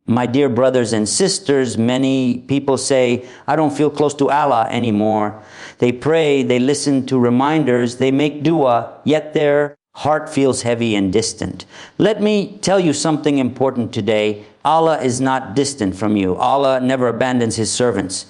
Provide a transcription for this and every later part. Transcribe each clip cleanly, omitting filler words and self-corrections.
My dear brothers and sisters, many people say, I don't feel close to Allah anymore. They pray, they listen to reminders, they make dua, yet their heart feels heavy and distant. Let me tell you something important today. Allah is not distant from you. Allah never abandons His servants.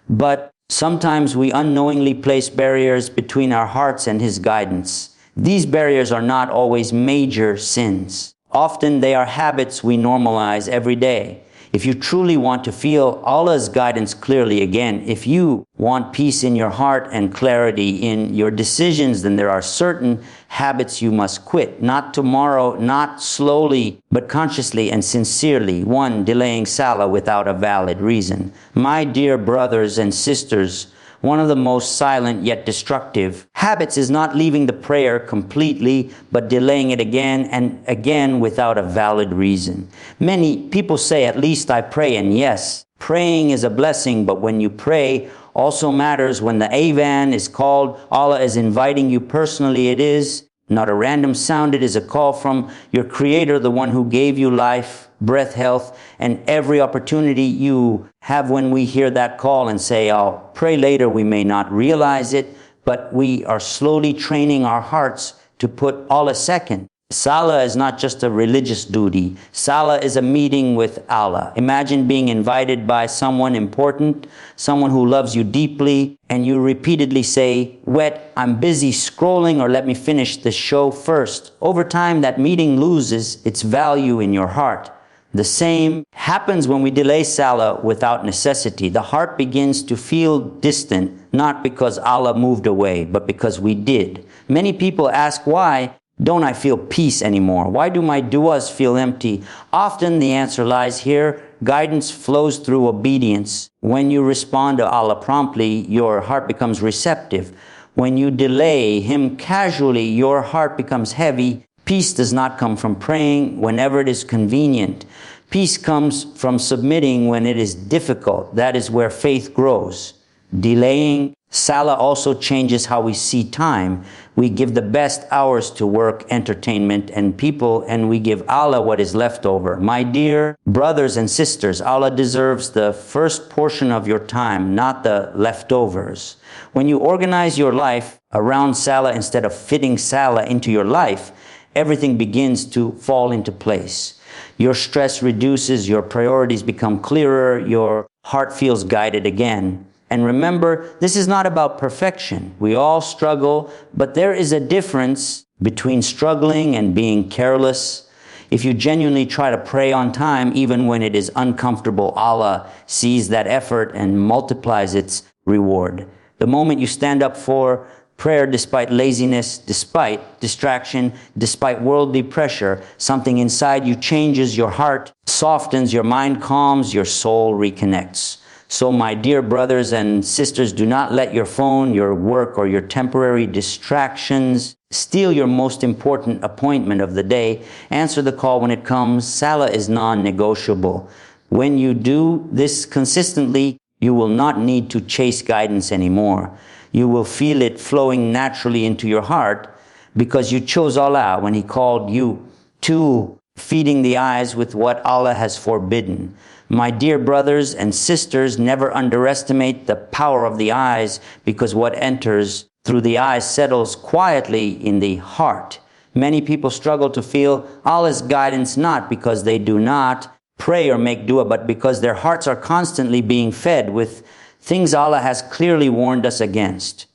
But sometimes we unknowingly place barriers between our hearts and His guidance. These barriers are not always major sins. Often they are habits we normalize every day. If you truly want to feel Allah's guidance clearly again, if you want peace in your heart and clarity in your decisions, then there are certain habits you must quit. Not tomorrow, not slowly, but consciously and sincerely. 1, delaying salah without a valid reason. My dear brothers and sisters, one of the most silent yet destructive habits is not leaving the prayer completely, but delaying it again and again without a valid reason. Many people say, at least I pray, and yes, praying is a blessing, but when you pray also matters. When the Adhan is called, Allah is inviting you personally. It is not a random sound. It is a call from your Creator, the one who gave you life, breath, health, and every opportunity you have. When we hear that call and say, I'll pray later, we may not realize it, but we are slowly training our hearts to put Allah second. Salah is not just a religious duty. Salah is a meeting with Allah. Imagine being invited by someone important, someone who loves you deeply, and you repeatedly say, "Wait, I'm busy scrolling," or "Let me finish the show first." Over time, that meeting loses its value in your heart. The same happens when we delay salah without necessity. The heart begins to feel distant, not because Allah moved away, but because we did. Many people ask, why don't I feel peace anymore? Why do my du'as feel empty? Often the answer lies here. Guidance flows through obedience. When you respond to Allah promptly, your heart becomes receptive. When you delay Him casually, your heart becomes heavy. Peace does not come from praying whenever it is convenient. Peace comes from submitting when it is difficult. That is where faith grows. Delaying salah also changes how we see time. We give the best hours to work, entertainment, and people, and we give Allah what is left over. My dear brothers and sisters, Allah deserves the first portion of your time, not the leftovers. When you organize your life around salah instead of fitting salah into your life, everything begins to fall into place. Your stress reduces, your priorities become clearer, your heart feels guided again. And remember, this is not about perfection. We all struggle, but there is a difference between struggling and being careless. If you genuinely try to pray on time, even when it is uncomfortable, Allah sees that effort and multiplies its reward. The moment you stand up for prayer despite laziness, despite distraction, despite worldly pressure, something inside you changes, your heart softens, your mind calms, your soul reconnects. So my dear brothers and sisters, do not let your phone, your work, or your temporary distractions steal your most important appointment of the day. Answer the call when it comes. Salah is non-negotiable. When you do this consistently, you will not need to chase guidance anymore. You will feel it flowing naturally into your heart because you chose Allah when He called you to feeding the eyes with what Allah has forbidden. My dear brothers and sisters, never underestimate the power of the eyes, because what enters through the eyes settles quietly in the heart. Many people struggle to feel Allah's guidance not because they do not pray or make dua, but because their hearts are constantly being fed with things Allah has clearly warned us against.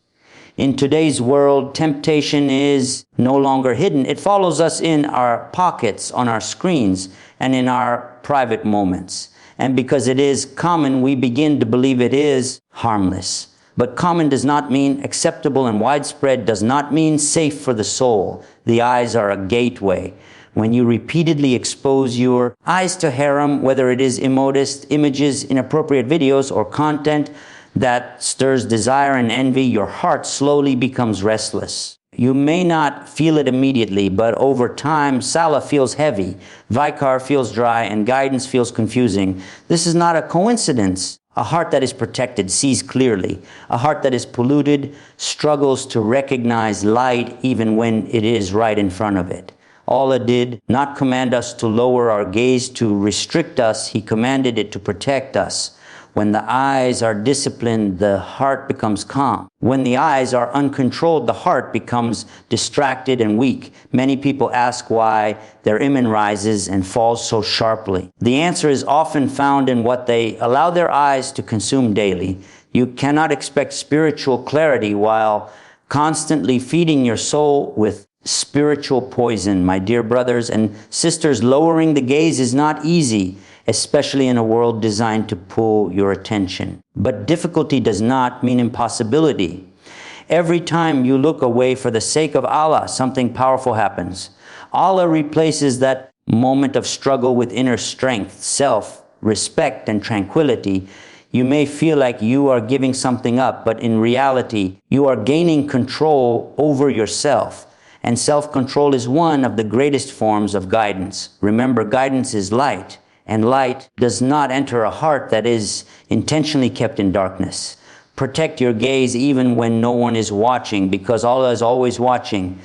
In today's world, temptation is no longer hidden. It follows us in our pockets, on our screens, and in our private moments. And because it is common, we begin to believe it is harmless. But common does not mean acceptable, and widespread does not mean safe for the soul. The eyes are a gateway. When you repeatedly expose your eyes to haram, whether it is immodest images, inappropriate videos, or content that stirs desire and envy, your heart slowly becomes restless. You may not feel it immediately, but over time, salah feels heavy, vikar feels dry, and guidance feels confusing. This is not a coincidence. A heart that is protected sees clearly. A heart that is polluted struggles to recognize light even when it is right in front of it. Allah did not command us to lower our gaze to restrict us. He commanded it to protect us. When the eyes are disciplined, the heart becomes calm. When the eyes are uncontrolled, the heart becomes distracted and weak. Many people ask why their Iman rises and falls so sharply. The answer is often found in what they allow their eyes to consume daily. You cannot expect spiritual clarity while constantly feeding your soul with spiritual poison. My dear brothers and sisters, lowering the gaze is not easy, especially in a world designed to pull your attention. But difficulty does not mean impossibility. Every time you look away for the sake of Allah, something powerful happens. Allah replaces that moment of struggle with inner strength, self-respect, and tranquility. You may feel like you are giving something up, but in reality, you are gaining control over yourself. And self-control is one of the greatest forms of guidance. Remember, guidance is light. And light does not enter a heart that is intentionally kept in darkness. Protect your gaze even when no one is watching, because Allah is always watching.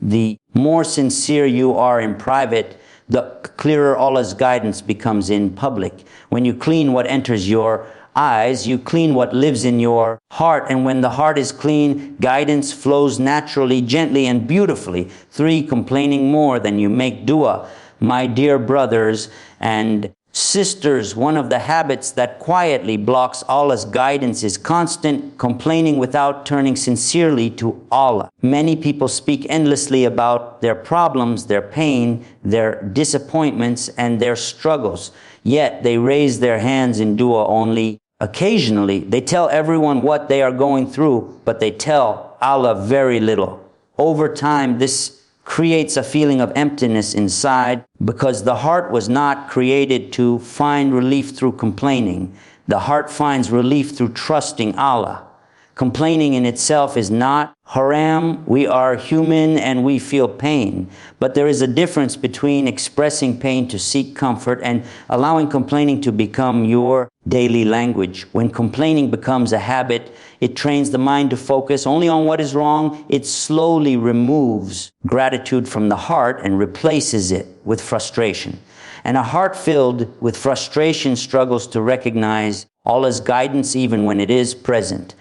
The more sincere you are in private, the clearer Allah's guidance becomes in public. When you clean what enters your eyes, you clean what lives in your heart. And when the heart is clean, guidance flows naturally, gently, and beautifully. 3, complaining more than you make dua. My dear brothers and sisters, one of the habits that quietly blocks Allah's guidance is constant complaining without turning sincerely to Allah. Many people speak endlessly about their problems, their pain, their disappointments, and their struggles. Yet they raise their hands in dua only occasionally. They tell everyone what they are going through, but they tell Allah very little. Over time, this creates a feeling of emptiness inside, because the heart was not created to find relief through complaining. The heart finds relief through trusting Allah. Complaining in itself is not haram. We are human and we feel pain. But there is a difference between expressing pain to seek comfort and allowing complaining to become your daily language. When complaining becomes a habit, it trains the mind to focus only on what is wrong. It slowly removes gratitude from the heart and replaces it with frustration. And a heart filled with frustration struggles to recognize Allah's guidance even when it is present.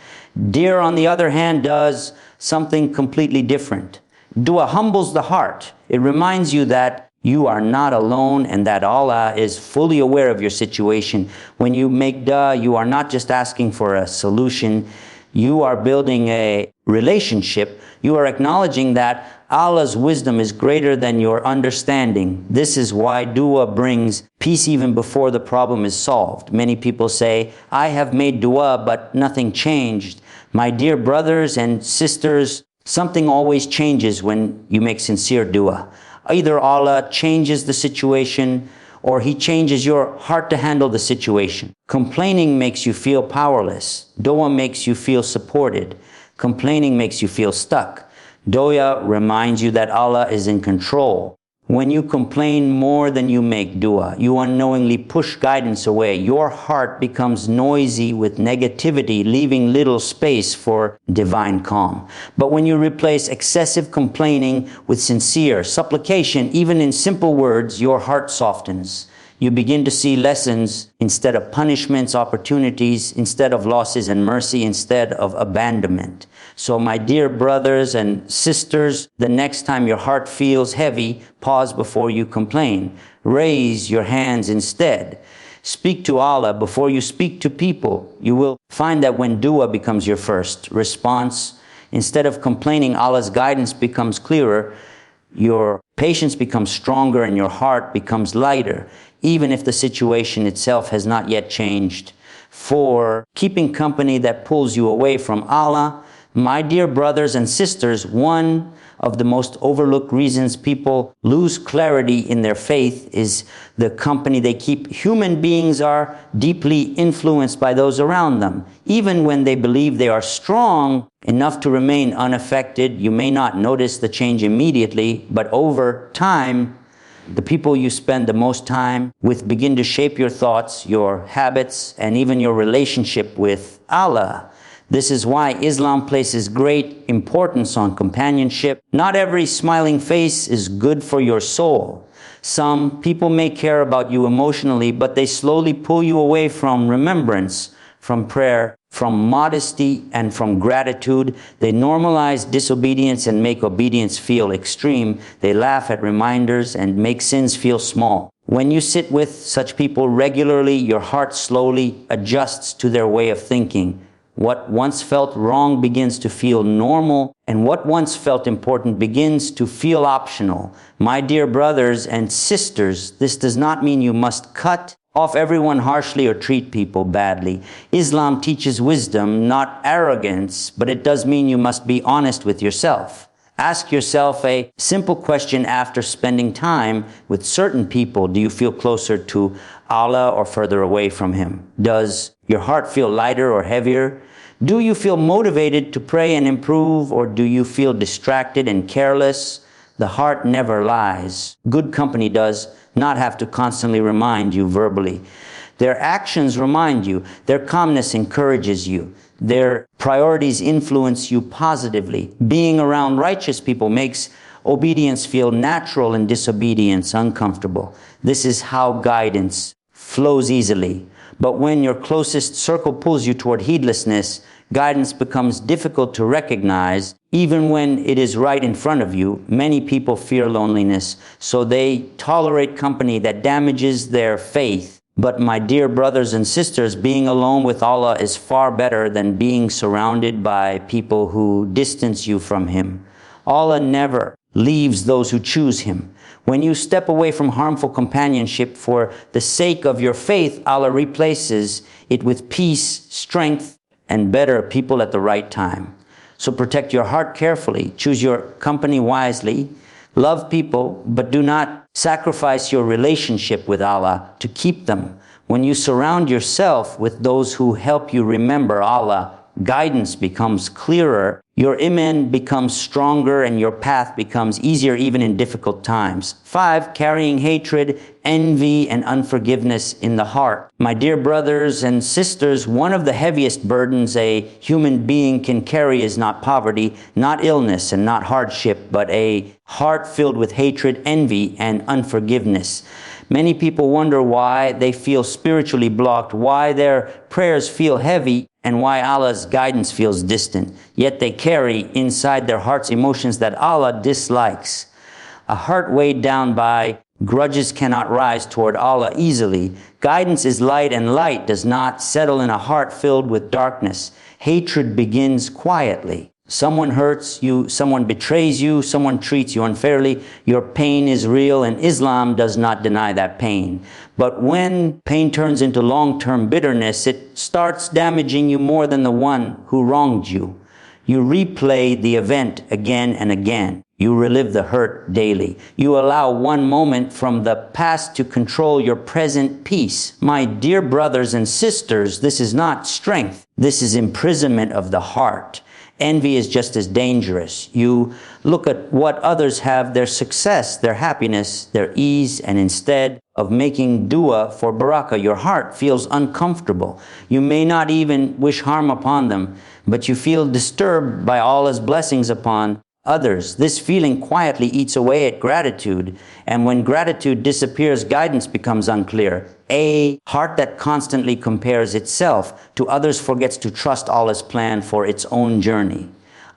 Deer, on the other hand, does something completely different. Dua humbles the heart. It reminds you that you are not alone and that Allah is fully aware of your situation. When you make dua, you are not just asking for a solution. You are building a relationship. You are acknowledging that Allah's wisdom is greater than your understanding. This is why dua brings peace even before the problem is solved. Many people say, I have made dua, but nothing changed. My dear brothers and sisters, something always changes when you make sincere dua. Either Allah changes the situation or He changes your heart to handle the situation. Complaining makes you feel powerless. Dua makes you feel supported. Complaining makes you feel stuck. Dua reminds you that Allah is in control. When you complain more than you make dua, you unknowingly push guidance away. Your heart becomes noisy with negativity, leaving little space for divine calm. But when you replace excessive complaining with sincere supplication, even in simple words, your heart softens. You begin to see lessons instead of punishments, opportunities instead of losses, and mercy instead of abandonment. So my dear brothers and sisters, the next time your heart feels heavy, pause before you complain. Raise your hands instead. Speak to Allah before you speak to people. You will find that when dua becomes your first response, instead of complaining, Allah's guidance becomes clearer. Your patience becomes stronger and your heart becomes lighter, even if the situation itself has not yet changed. For keeping company that pulls you away from Allah, my dear brothers and sisters, one of the most overlooked reasons people lose clarity in their faith is the company they keep. Human beings are deeply influenced by those around them. Even when they believe they are strong enough to remain unaffected, you may not notice the change immediately, but over time, the people you spend the most time with begin to shape your thoughts, your habits, and even your relationship with Allah. This is why Islam places great importance on companionship. Not every smiling face is good for your soul. Some people may care about you emotionally, but they slowly pull you away from remembrance, from prayer, from modesty, and from gratitude. They normalize disobedience and make obedience feel extreme. They laugh at reminders and make sins feel small. When you sit with such people regularly, your heart slowly adjusts to their way of thinking. What once felt wrong begins to feel normal, and what once felt important begins to feel optional. My dear brothers and sisters, this does not mean you must cut off everyone harshly or treat people badly. Islam teaches wisdom, not arrogance, but it does mean you must be honest with yourself. Ask yourself a simple question after spending time with certain people. Do you feel closer to Allah or further away from Him? Does your heart feel lighter or heavier? Do you feel motivated to pray and improve, or do you feel distracted and careless? The heart never lies. Good company does not have to constantly remind you verbally. Their actions remind you. Their calmness encourages you. Their priorities influence you positively. Being around righteous people makes obedience feel natural and disobedience uncomfortable. This is how guidance flows easily. But when your closest circle pulls you toward heedlessness, guidance becomes difficult to recognize. Even when it is right in front of you, many people fear loneliness, so they tolerate company that damages their faith. But my dear brothers and sisters, being alone with Allah is far better than being surrounded by people who distance you from Him. Allah never leaves those who choose Him. When you step away from harmful companionship for the sake of your faith, Allah replaces it with peace, strength, and better people at the right time. So protect your heart carefully. Choose your company wisely. Love people, but do not sacrifice your relationship with Allah to keep them. When you surround yourself with those who help you remember Allah, guidance becomes clearer, your Iman becomes stronger, and your path becomes easier even in difficult times. 5. Carrying hatred, envy, and unforgiveness in the heart. My dear brothers and sisters, one of the heaviest burdens a human being can carry is not poverty, not illness, and not hardship, but a heart filled with hatred, envy, and unforgiveness. Many people wonder why they feel spiritually blocked, why their prayers feel heavy, and why Allah's guidance feels distant. Yet they carry inside their hearts emotions that Allah dislikes. A heart weighed down by grudges cannot rise toward Allah easily. Guidance is light, and light does not settle in a heart filled with darkness. Hatred begins quietly. Someone hurts you, someone betrays you, someone treats you unfairly. Your pain is real, and Islam does not deny that pain. But when pain turns into long-term bitterness, it starts damaging you more than the one who wronged you. You replay the event again and again. You relive the hurt daily. You allow one moment from the past to control your present peace. My dear brothers and sisters, this is not strength. This is imprisonment of the heart. Envy is just as dangerous. You look at what others have, their success, their happiness, their ease, and instead of making dua for barakah, your heart feels uncomfortable. You may not even wish harm upon them, but you feel disturbed by Allah's blessings upon others. This feeling quietly eats away at gratitude, and when gratitude disappears, guidance becomes unclear. A heart that constantly compares itself to others forgets to trust Allah's plan for its own journey.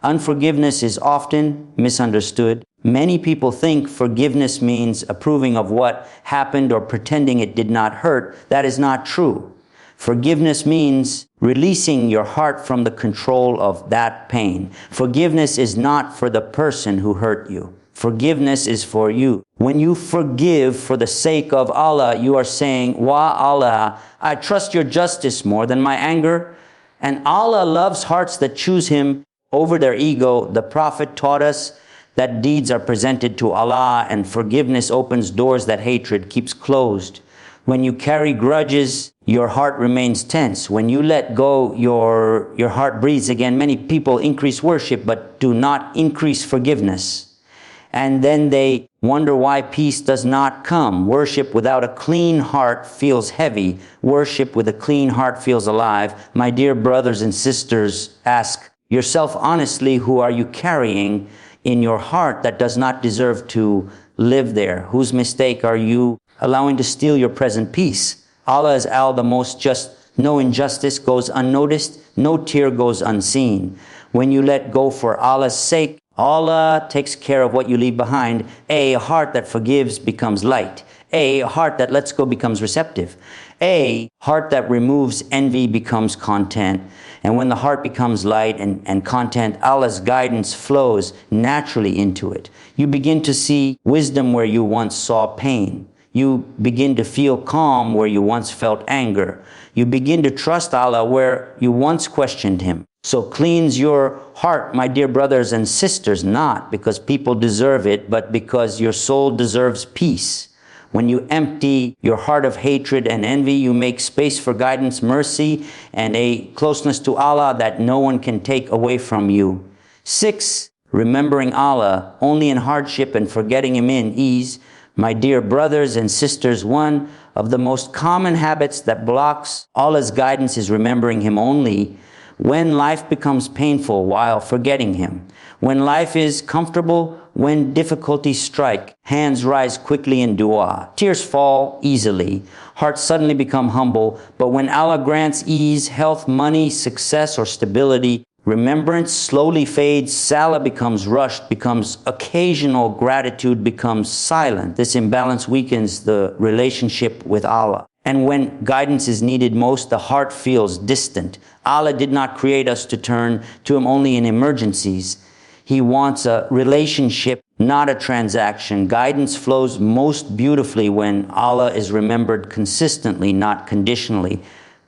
Unforgiveness is often misunderstood. Many people think forgiveness means approving of what happened or pretending it did not hurt. That is not true. Forgiveness means releasing your heart from the control of that pain. Forgiveness is not for the person who hurt you. Forgiveness is for you. When you forgive for the sake of Allah, you are saying, Wa Allah, I trust your justice more than my anger. And Allah loves hearts that choose Him over their ego. The Prophet taught us that deeds are presented to Allah, and forgiveness opens doors that hatred keeps closed. When you carry grudges, your heart remains tense. When you let go, your heart breathes again. Many people increase worship but do not increase forgiveness. And then they wonder why peace does not come. Worship without a clean heart feels heavy. Worship with a clean heart feels alive. My dear brothers and sisters, ask yourself honestly, who are you carrying in your heart that does not deserve to live there? Whose mistake are you allowing to steal your present peace? Allah is Al, the most just. No injustice goes unnoticed. No tear goes unseen. When you let go for Allah's sake, Allah takes care of what you leave behind. A heart that forgives becomes light. A heart that lets go becomes receptive. A heart that removes envy becomes content. And when the heart becomes light and content, Allah's guidance flows naturally into it. You begin to see wisdom where you once saw pain. You begin to feel calm where you once felt anger. You begin to trust Allah where you once questioned Him. So cleanse your heart, my dear brothers and sisters, not because people deserve it, but because your soul deserves peace. When you empty your heart of hatred and envy, you make space for guidance, mercy, and a closeness to Allah that no one can take away from you. 6, remembering Allah only in hardship and forgetting Him in ease. My dear brothers and sisters, one of the most common habits that blocks Allah's guidance is remembering Him only when life becomes painful while forgetting Him. When life is comfortable, when difficulties strike, hands rise quickly in dua, tears fall easily, hearts suddenly become humble. But when Allah grants ease, health, money, success, or stability, remembrance slowly fades, salah becomes rushed, becomes occasional, gratitude becomes silent. This imbalance weakens the relationship with Allah. And when guidance is needed most, the heart feels distant. Allah did not create us to turn to Him only in emergencies. He wants a relationship, not a transaction. Guidance flows most beautifully when Allah is remembered consistently, not conditionally.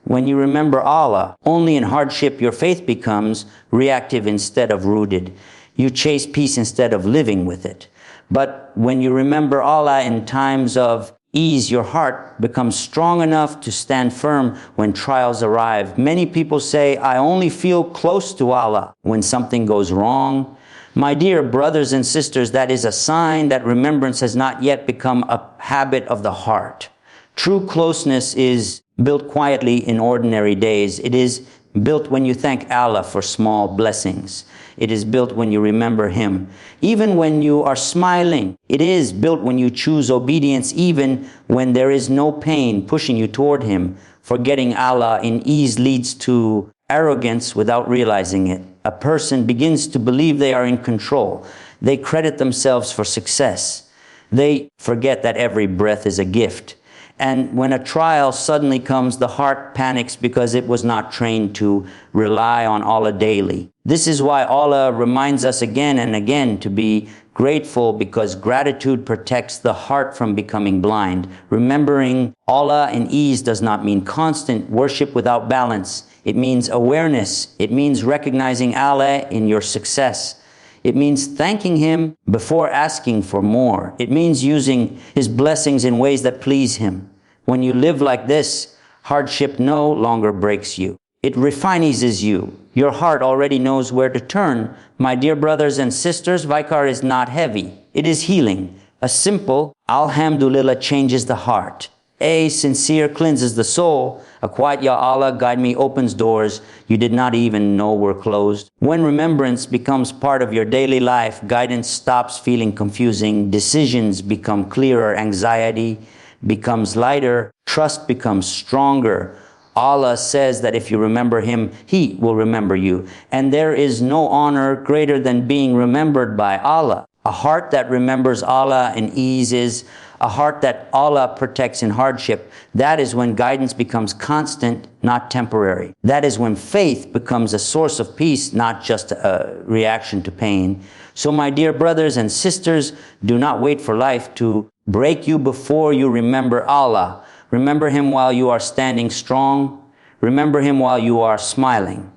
When you remember Allah only in hardship, your faith becomes reactive instead of rooted. You chase peace instead of living with it. But when you remember Allah in times of ease, your heart becomes strong enough to stand firm when trials arrive. Many people say, I only feel close to Allah when something goes wrong. My dear brothers and sisters, that is a sign that remembrance has not yet become a habit of the heart. True closeness is built quietly in ordinary days. It is built when you thank Allah for small blessings. It is built when you remember Him. Even when you are smiling, it is built when you choose obedience, even when there is no pain pushing you toward Him. Forgetting Allah in ease leads to arrogance without realizing it. A person begins to believe they are in control. They credit themselves for success. They forget that every breath is a gift. And when a trial suddenly comes, the heart panics because it was not trained to rely on Allah daily. This is why Allah reminds us again and again to be grateful, because gratitude protects the heart from becoming blind. Remembering Allah in ease does not mean constant worship without balance. It means awareness. It means recognizing Allah in your success. It means thanking Him before asking for more. It means using His blessings in ways that please Him. When you live like this, hardship no longer breaks you. It refines you. Your heart already knows where to turn. My dear brothers and sisters, Vaikar is not heavy. It is healing. A simple Alhamdulillah changes the heart. A sincere cleanses the soul. A quiet Ya Allah, guide me opens doors you did not even know were closed. When remembrance becomes part of your daily life, guidance stops feeling confusing. Decisions become clearer. Anxiety becomes lighter. Trust becomes stronger. Allah says that if you remember Him, He will remember you. And there is no honor greater than being remembered by Allah. A heart that remembers Allah in ease is a heart that Allah protects in hardship. That is when guidance becomes constant, not temporary. That is when faith becomes a source of peace, not just a reaction to pain. So my dear brothers and sisters, do not wait for life to break you before you remember Allah. Remember Him while you are standing strong. Remember Him while you are smiling.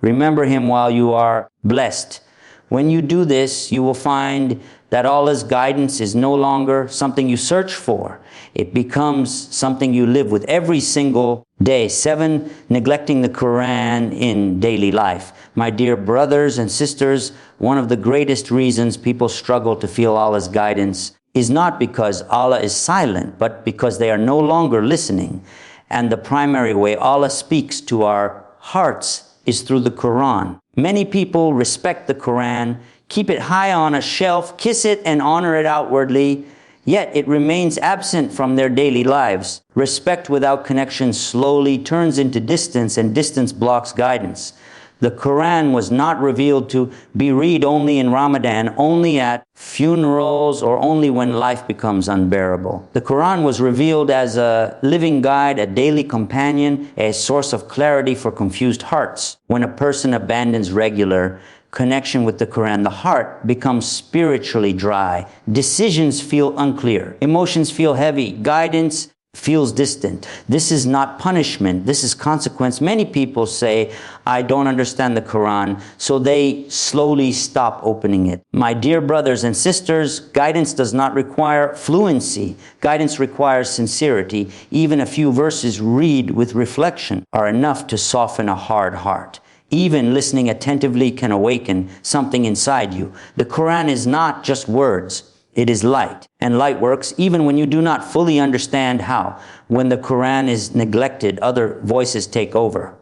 Remember Him while you are blessed. When you do this, you will find that Allah's guidance is no longer something you search for. It becomes something you live with every single day. 7, neglecting the Quran in daily life. My dear brothers and sisters, one of the greatest reasons people struggle to feel Allah's guidance is not because Allah is silent, but because they are no longer listening. And the primary way Allah speaks to our hearts is through the Quran. Many people respect the Quran, keep it high on a shelf, kiss it and honor it outwardly, yet it remains absent from their daily lives. Respect without connection slowly turns into distance, and distance blocks guidance. The Quran was not revealed to be read only in Ramadan, only at funerals, or only when life becomes unbearable. The Quran was revealed as a living guide, a daily companion, a source of clarity for confused hearts. When a person abandons regular connection with the Quran, the heart becomes spiritually dry. Decisions feel unclear. Emotions feel heavy. Guidance feels distant. This is not punishment. This is consequence. Many people say, I don't understand the Quran, so they slowly stop opening it. My dear brothers and sisters, guidance does not require fluency. Guidance requires sincerity. Even a few verses read with reflection are enough to soften a hard heart. Even listening attentively can awaken something inside you. The Quran is not just words. It is light, and light works even when you do not fully understand how. When the Quran is neglected, other voices take over.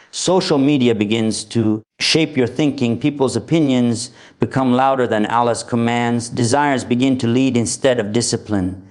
Social media begins to shape your thinking. People's opinions become louder than Allah's commands. Desires begin to lead instead of discipline.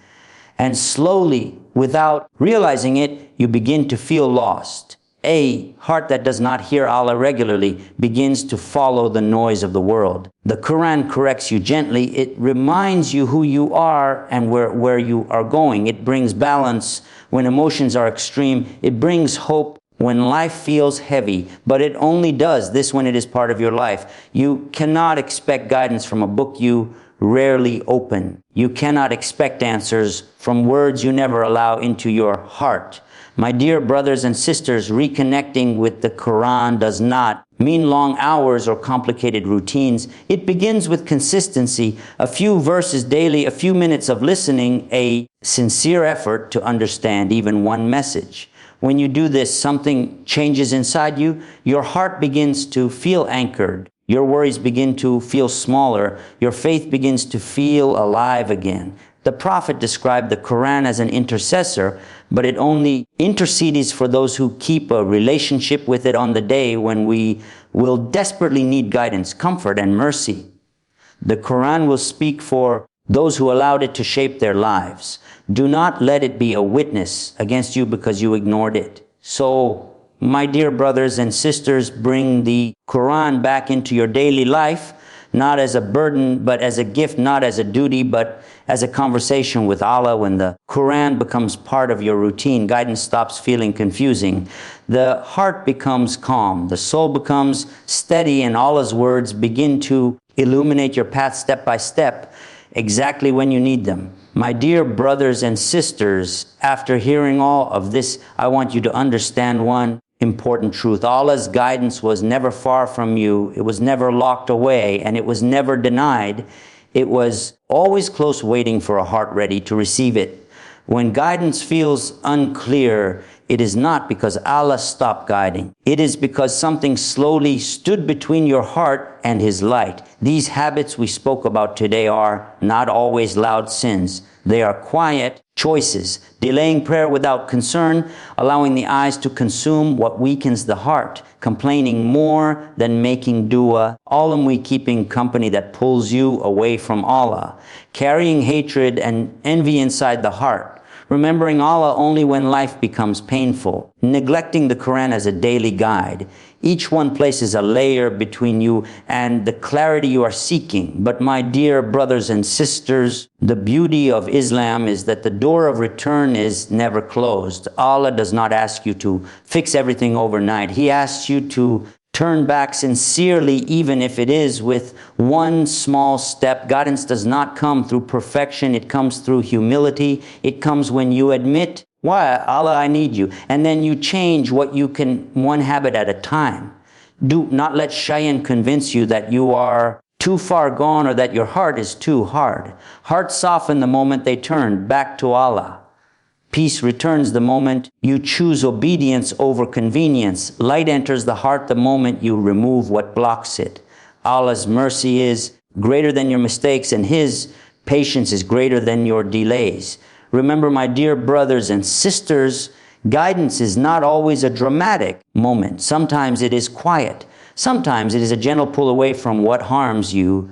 And slowly, without realizing it, you begin to feel lost. A heart that does not hear Allah regularly begins to follow the noise of the world. The Quran corrects you gently. It reminds you who you are and where you are going. It brings balance when emotions are extreme. It brings hope when life feels heavy. But it only does this when it is part of your life. You cannot expect guidance from a book you rarely open. You cannot expect answers from words you never allow into your heart. My dear brothers and sisters, reconnecting with the Quran does not mean long hours or complicated routines. It begins with consistency, a few verses daily, a few minutes of listening, a sincere effort to understand even one message. When you do this, something changes inside you. Your heart begins to feel anchored. Your worries begin to feel smaller. Your faith begins to feel alive again. The Prophet described the Quran as an intercessor, but it only intercedes for those who keep a relationship with it on the day when we will desperately need guidance, comfort, and mercy. The Quran will speak for those who allowed it to shape their lives. Do not let it be a witness against you because you ignored it. So, my dear brothers and sisters, bring the Quran back into your daily life, not as a burden, but as a gift, not as a duty, but as a conversation with Allah. When the Quran becomes part of your routine, guidance stops feeling confusing. The heart becomes calm. The soul becomes steady, and Allah's words begin to illuminate your path step by step, exactly when you need them. My dear brothers and sisters, after hearing all of this, I want you to understand one important truth. Allah's guidance was never far from you. It was never locked away, and it was never denied. It was always close, waiting for a heart ready to receive it. When guidance feels unclear, it is not because Allah stopped guiding. It is because something slowly stood between your heart and His light. These habits we spoke about today are not always loud sins. They are quiet choices, delaying prayer without concern, allowing the eyes to consume what weakens the heart, complaining more than making dua, we keeping company that pulls you away from Allah, carrying hatred and envy inside the heart, remembering Allah only when life becomes painful, neglecting the Quran as a daily guide. Each one places a layer between you and the clarity you are seeking. But my dear brothers and sisters, the beauty of Islam is that the door of return is never closed. Allah does not ask you to fix everything overnight. He asks you to turn back sincerely, even if it is with one small step. Guidance does not come through perfection. It comes through humility. It comes when you admit, why, Allah, I need you. And then you change what you can, one habit at a time. Do not let shaytan convince you that you are too far gone or that your heart is too hard. Hearts soften the moment they turn back to Allah. Peace returns the moment you choose obedience over convenience. Light enters the heart the moment you remove what blocks it. Allah's mercy is greater than your mistakes, and His patience is greater than your delays. Remember, my dear brothers and sisters, guidance is not always a dramatic moment. Sometimes it is quiet. Sometimes it is a gentle pull away from what harms you.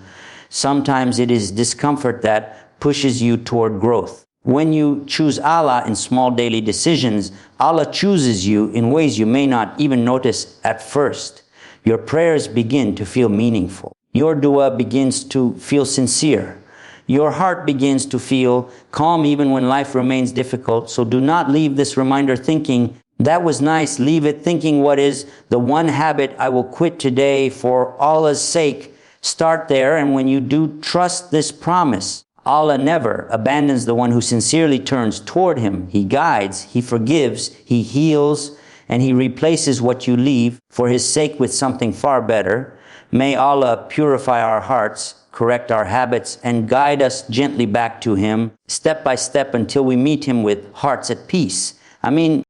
Sometimes it is discomfort that pushes you toward growth. When you choose Allah in small daily decisions, Allah chooses you in ways you may not even notice at first. Your prayers begin to feel meaningful. Your dua begins to feel sincere. Your heart begins to feel calm even when life remains difficult. So do not leave this reminder thinking, that was nice. Leave it thinking, what is the one habit I will quit today for Allah's sake? Start there, and when you do, trust this promise. Allah never abandons the one who sincerely turns toward Him. He guides, He forgives, He heals, and He replaces what you leave for His sake with something far better. May Allah purify our hearts, correct our habits, and guide us gently back to Him, step by step, until we meet Him with hearts at peace. I mean,